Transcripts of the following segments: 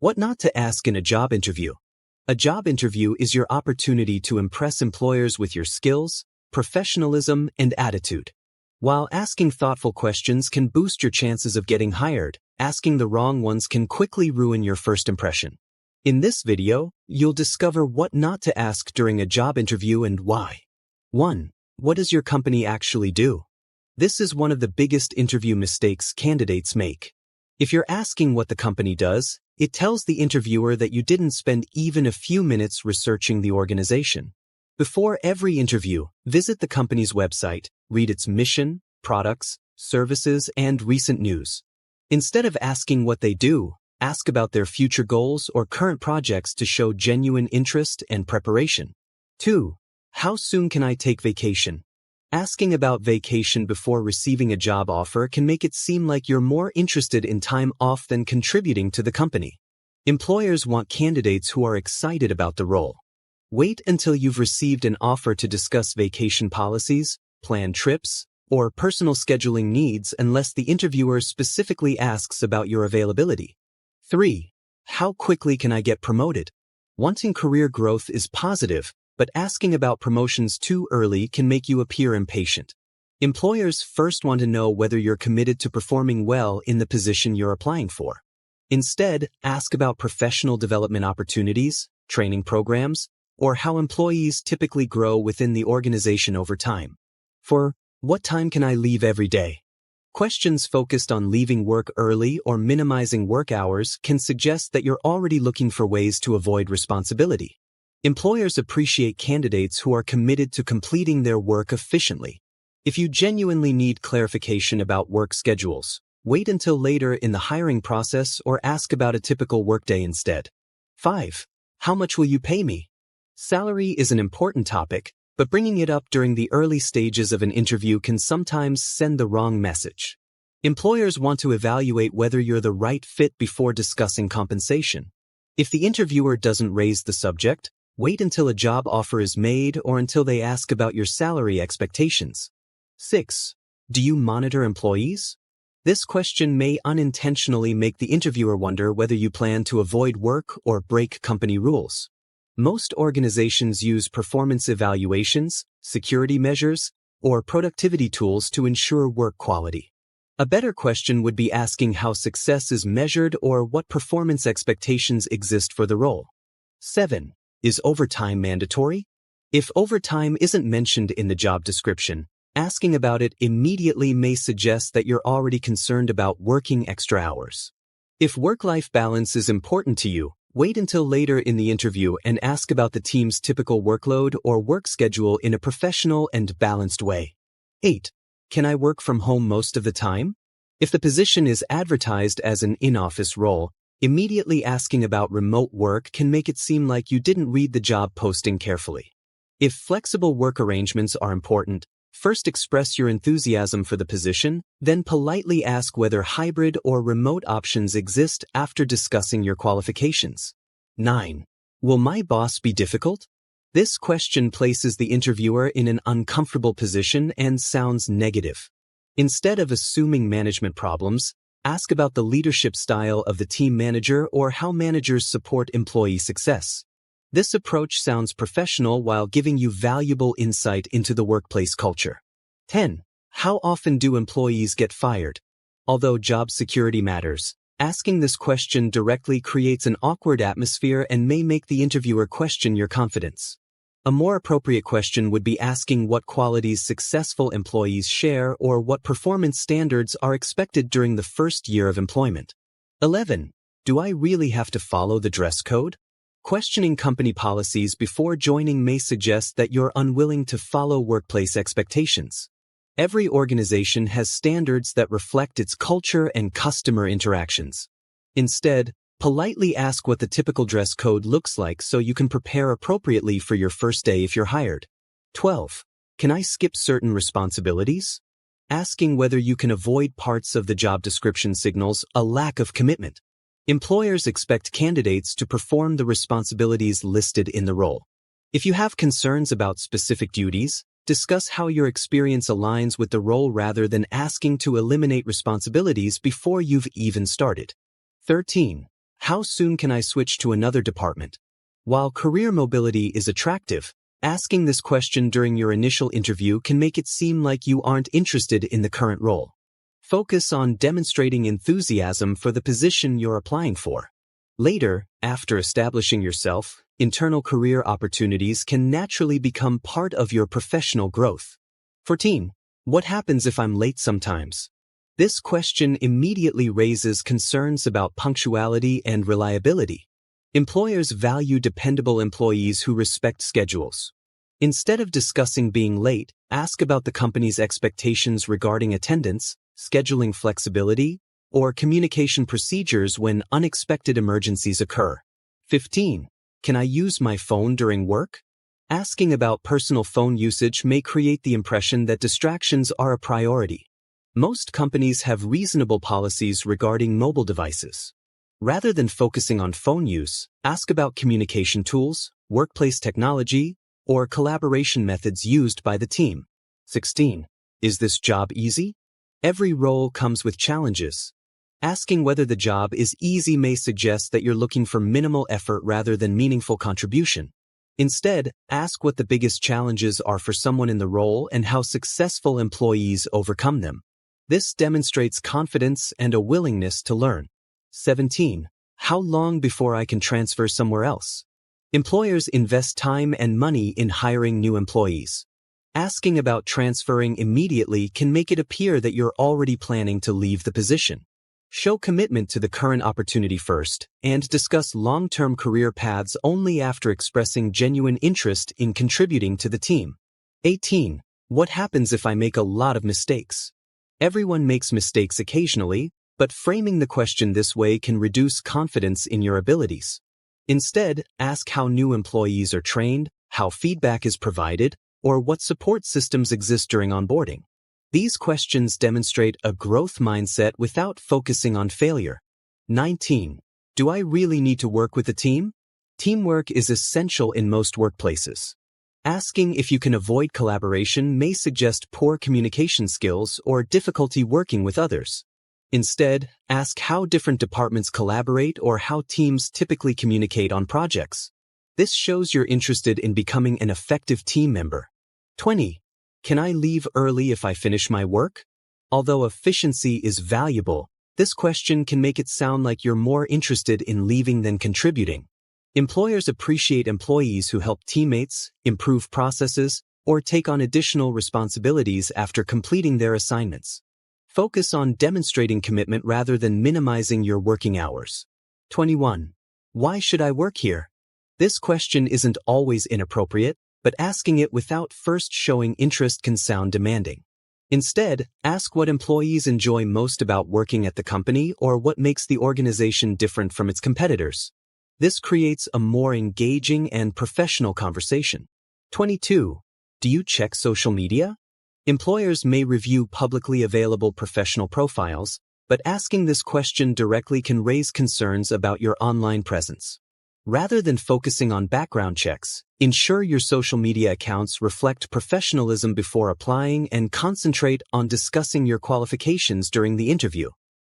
What not to ask in a job interview. A job interview is your opportunity to impress employers with your skills, professionalism, and attitude. While asking thoughtful questions can boost your chances of getting hired, asking the wrong ones can quickly ruin your first impression. In this video, you'll discover what not to ask during a job interview and why. 1. What does your company actually do? This is one of the biggest interview mistakes candidates make. If you're asking what the company does, it tells the interviewer that you didn't spend even a few minutes researching the organization. Before every interview, visit the company's website, read its mission, products, services, and recent news. Instead of asking what they do, ask about their future goals or current projects to show genuine interest and preparation. 2. How soon can I take vacation? Asking about vacation before receiving a job offer can make it seem like you're more interested in time off than contributing to the company. Employers want candidates who are excited about the role. Wait until you've received an offer to discuss vacation policies, plan trips, or personal scheduling needs unless the interviewer specifically asks about your availability. 3. How quickly can I get promoted? Wanting career growth is positive, but asking about promotions too early can make you appear impatient. Employers first want to know whether you're committed to performing well in the position you're applying for. Instead, ask about professional development opportunities, training programs, or how employees typically grow within the organization over time. For what time can I leave every day? Questions focused on leaving work early or minimizing work hours can suggest that you're already looking for ways to avoid responsibility. Employers appreciate candidates who are committed to completing their work efficiently. If you genuinely need clarification about work schedules, wait until later in the hiring process or ask about a typical workday instead. 5. How much will you pay me? Salary is an important topic, but bringing it up during the early stages of an interview can sometimes send the wrong message. Employers want to evaluate whether you're the right fit before discussing compensation. If the interviewer doesn't raise the subject, wait until a job offer is made or until they ask about your salary expectations. 6. Do you monitor employees? This question may unintentionally make the interviewer wonder whether you plan to avoid work or break company rules. Most organizations use performance evaluations, security measures, or productivity tools to ensure work quality. A better question would be asking how success is measured or what performance expectations exist for the role. 7. Is overtime mandatory? If overtime isn't mentioned in the job description, asking about it immediately may suggest that you're already concerned about working extra hours. If work-life balance is important to you, wait until later in the interview and ask about the team's typical workload or work schedule in a professional and balanced way. 8. Can I work from home most of the time? If the position is advertised as an in-office role, immediately asking about remote work can make it seem like you didn't read the job posting carefully. If flexible work arrangements are important, first express your enthusiasm for the position, then politely ask whether hybrid or remote options exist after discussing your qualifications. 9. Will my boss be difficult? This question places the interviewer in an uncomfortable position and sounds negative. Instead of assuming management problems, ask about the leadership style of the team manager or how managers support employee success. This approach sounds professional while giving you valuable insight into the workplace culture. 10. How often do employees get fired? Although job security matters, asking this question directly creates an awkward atmosphere and may make the interviewer question your confidence. A more appropriate question would be asking what qualities successful employees share or what performance standards are expected during the first year of employment. 11. Do I really have to follow the dress code? Questioning company policies before joining may suggest that you're unwilling to follow workplace expectations. Every organization has standards that reflect its culture and customer interactions. Instead, politely ask what the typical dress code looks like so you can prepare appropriately for your first day if you're hired. 12. Can I skip certain responsibilities? Asking whether you can avoid parts of the job description signals a lack of commitment. Employers expect candidates to perform the responsibilities listed in the role. If you have concerns about specific duties, discuss how your experience aligns with the role rather than asking to eliminate responsibilities before you've even started. 13. How soon can I switch to another department? While career mobility is attractive, asking this question during your initial interview can make it seem like you aren't interested in the current role. Focus on demonstrating enthusiasm for the position you're applying for. Later, after establishing yourself, internal career opportunities can naturally become part of your professional growth. 14. What happens if I'm late sometimes? This question immediately raises concerns about punctuality and reliability. Employers value dependable employees who respect schedules. Instead of discussing being late, ask about the company's expectations regarding attendance, scheduling flexibility, or communication procedures when unexpected emergencies occur. 15. Can I use my phone during work? Asking about personal phone usage may create the impression that distractions are a priority. Most companies have reasonable policies regarding mobile devices. Rather than focusing on phone use, ask about communication tools, workplace technology, or collaboration methods used by the team. 16. Is this job easy? Every role comes with challenges. Asking whether the job is easy may suggest that you're looking for minimal effort rather than meaningful contribution. Instead, ask what the biggest challenges are for someone in the role and how successful employees overcome them. This demonstrates confidence and a willingness to learn. 17. How long before I can transfer somewhere else? Employers invest time and money in hiring new employees. Asking about transferring immediately can make it appear that you're already planning to leave the position. Show commitment to the current opportunity first, and discuss long-term career paths only after expressing genuine interest in contributing to the team. 18. What happens if I make a lot of mistakes? Everyone makes mistakes occasionally, but framing the question this way can reduce confidence in your abilities. Instead, ask how new employees are trained, how feedback is provided, or what support systems exist during onboarding. These questions demonstrate a growth mindset without focusing on failure. 19. Do I really need to work with a team? Teamwork is essential in most workplaces. Asking if you can avoid collaboration may suggest poor communication skills or difficulty working with others. Instead, ask how different departments collaborate or how teams typically communicate on projects. This shows you're interested in becoming an effective team member. 20. Can I leave early if I finish my work? Although efficiency is valuable, this question can make it sound like you're more interested in leaving than contributing. Employers appreciate employees who help teammates, improve processes, or take on additional responsibilities after completing their assignments. Focus on demonstrating commitment rather than minimizing your working hours. 21. Why should I work here? This question isn't always inappropriate, but asking it without first showing interest can sound demanding. Instead, ask what employees enjoy most about working at the company or what makes the organization different from its competitors. This creates a more engaging and professional conversation. 22. Do you check social media? Employers may review publicly available professional profiles, but asking this question directly can raise concerns about your online presence. Rather than focusing on background checks, ensure your social media accounts reflect professionalism before applying and concentrate on discussing your qualifications during the interview.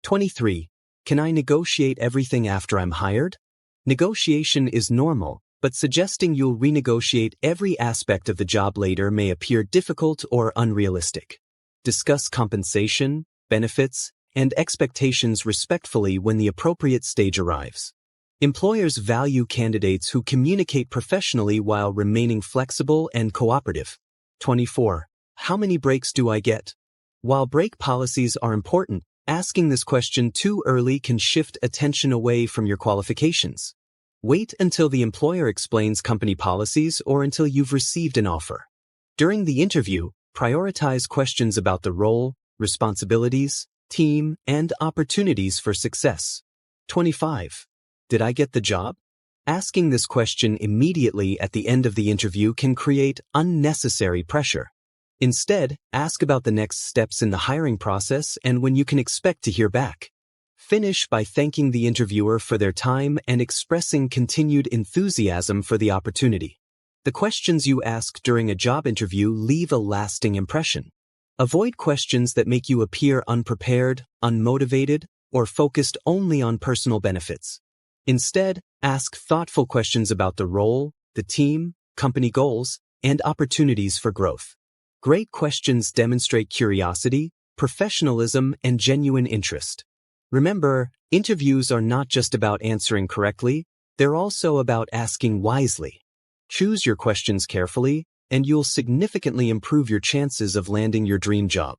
23. Can I negotiate everything after I'm hired? Negotiation is normal, but suggesting you'll renegotiate every aspect of the job later may appear difficult or unrealistic. Discuss compensation, benefits, and expectations respectfully when the appropriate stage arrives. Employers value candidates who communicate professionally while remaining flexible and cooperative. 24. How many breaks do I get? While break policies are important, asking this question too early can shift attention away from your qualifications. Wait until the employer explains company policies or until you've received an offer. During the interview, prioritize questions about the role, responsibilities, team, and opportunities for success. 25. Did I get the job? Asking this question immediately at the end of the interview can create unnecessary pressure. Instead, ask about the next steps in the hiring process and when you can expect to hear back. Finish by thanking the interviewer for their time and expressing continued enthusiasm for the opportunity. The questions you ask during a job interview leave a lasting impression. Avoid questions that make you appear unprepared, unmotivated, or focused only on personal benefits. Instead, ask thoughtful questions about the role, the team, company goals, and opportunities for growth. Great questions demonstrate curiosity, professionalism, and genuine interest. Remember, interviews are not just about answering correctly, they're also about asking wisely. Choose your questions carefully, and you'll significantly improve your chances of landing your dream job.